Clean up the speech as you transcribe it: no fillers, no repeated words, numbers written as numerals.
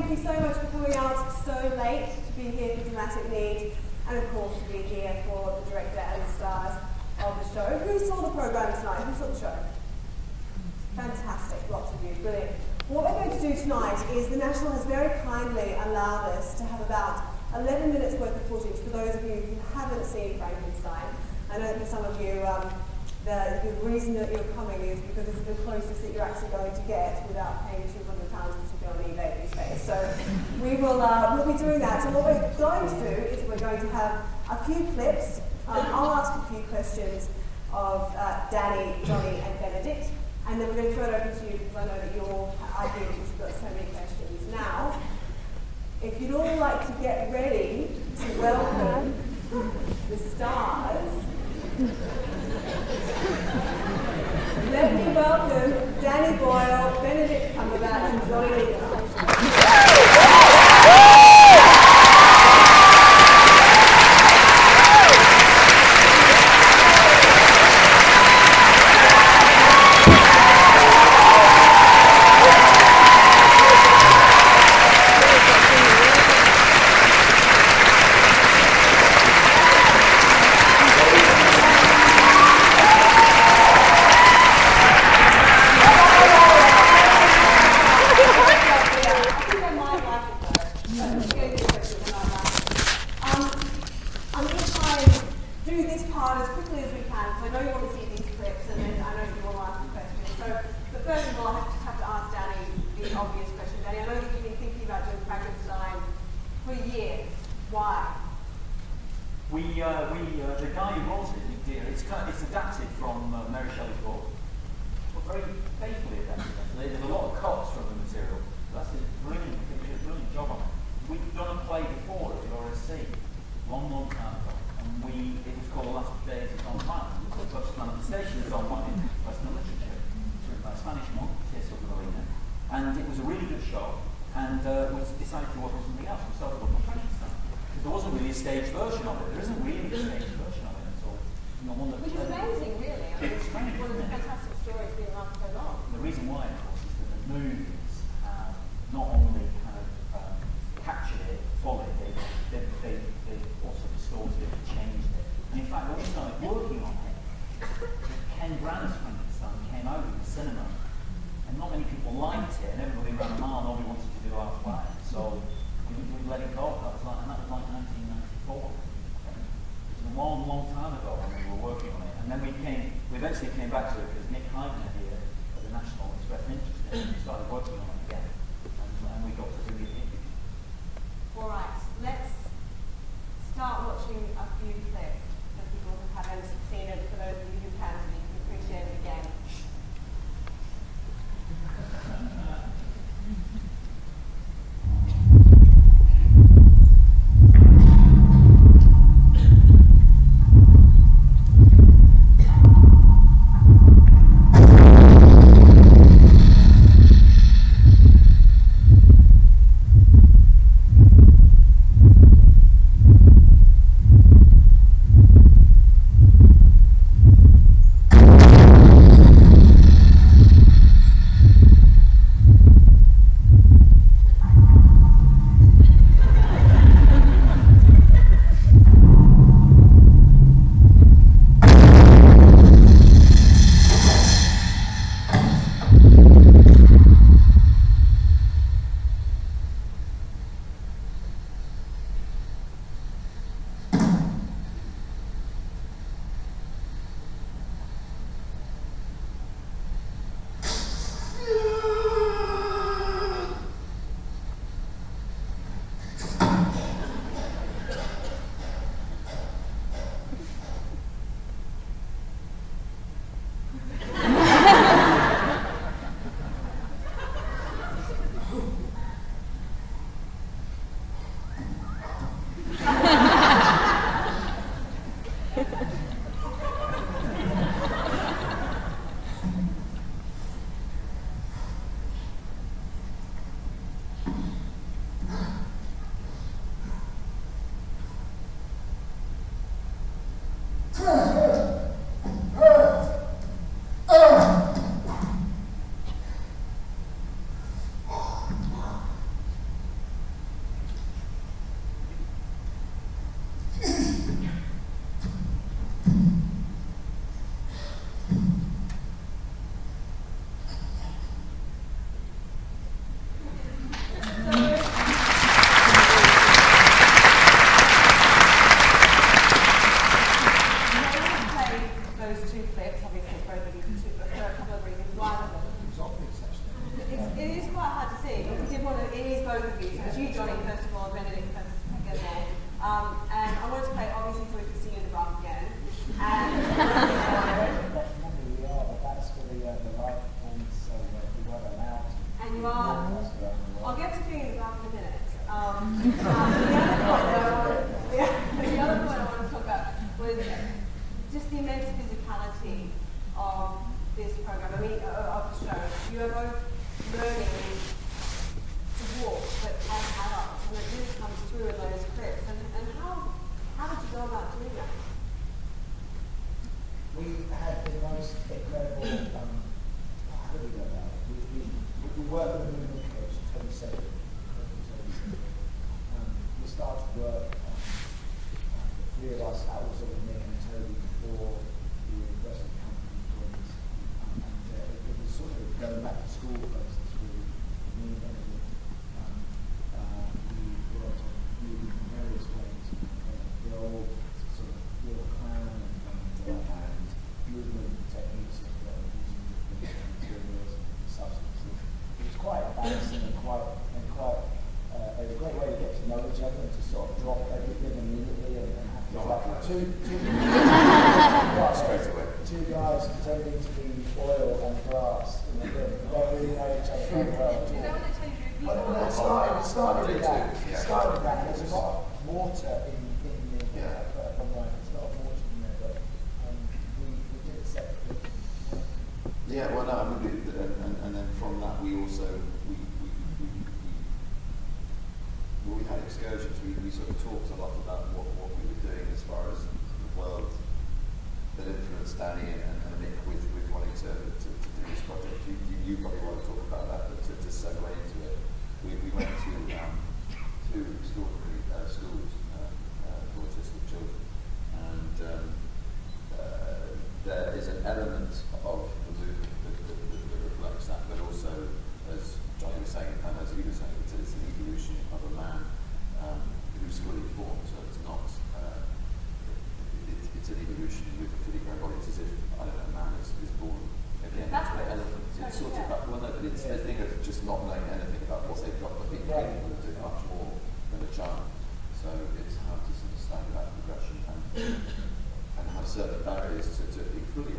thank you so much for coming out so late to be here for Dramatic Need, and of course to be here for the director and the stars of the show. Who saw the programme tonight? Who saw the show? Fantastic, lots of you, brilliant. What we're going to do tonight is the National has very kindly allowed us to have about 11 minutes worth of footage for those of you who haven't seen Frankenstein. I know that for some of you, the reason that you're coming is because it's the closest that you're actually going to get without paying £200 to be on eBay these days. So we'll be doing that. So what we're going to do is we're going to have a few clips. I'll ask a few questions of Danny, Johnny and Benedict, and then we're going to throw it over to you because I know that you're ideal because you've got so many questions. Now, if you'd all like to get ready to welcome the stars, let me welcome Danny Boyle, Benedict Cumberbatch and Johnny Leader. The guy who wrote it, Nick Deere, it's adapted from Mary Shelley's book, but very faithfully adapted. There's a lot of cuts from the material. That's a brilliant job on it. We've done a play before at the RSC, long time ago, and it was called The Last Days of Don Juan. It was the first manifestation of Don Juan in Western literature. It's written by a Spanish monk, Tirso de Molina, and it was a really good show, and we decided to work on something else. We started working on Frankenstein. There wasn't really a staged version of it. There isn't really a staged version of it at all. Which is amazing, really. I mean, it's one of the fantastic stories being around for so long. The reason why, of course, is that the movies have not only kind of captured it fully, they also distorted it and changed it. And in fact, when we started working on it, Ken Branagh's Frankenstein came out in the cinema, and not many people liked it, and everybody ran a mile, nobody wanted to do our play. So we let it go. And that was like 1994. It was a long time ago when we were working on it. And then we eventually came back to it because Nick Heidner here at the National expressed interest in it. We started working both of you. So it's you, Johnny, first of all, and Benedict, first of all. And I wanted to play, obviously, so we could see you in the bath again. And we are, but that's for the live performance, so we weren't allowed to. And you are. I'll get to being in the bath in a minute. The other point I want to talk about was just the immense physicality of this program. I mean, of the show. You are both learning to walk, but as adults, and it really comes through in those clips. And how did you go about doing that? We had the most incredible. How did we go about it? We worked with a movement coach, 27. We started to work. The three of us, that was with me and Toby before the rest of the company joined us. It was sort of going back to school process really. Me and Benedict. We worked on moving in various ways. The old sort of little clown and movement techniques of using different materials and substances. It was quite embarrassing and quite a great way to get to know each other and to sort of drop everything immediately and have two guys turning into the oil and grass in the room. They don't really know each other very well. Is that what they tell you to repeat? It started with that. There's a lot of water in the from right. There's a lot of water in there, but we did it separately. Yeah, well, no, I mean, and then from that we also when we had excursions, we sort of talked a lot about what we were doing as far as the world that influenced Danny and Nick with wanting to do this project. You probably want to talk about that, but to segue into it, we went to two extraordinary schools for autistic children, and there is an element of the movement that reflects that, but also, as Johnny was saying, and as you were saying, it's an evolution of a man who's fully formed, so it's not, it's an evolution with a fully grown body. It's as if, I don't know, a man is born again. It's sort of about, well, no, but it's the thing of just not knowing anything about what they've got, but being capable of doing much more than a child. So it's how to sort of stand about progression and have certain barriers to being fully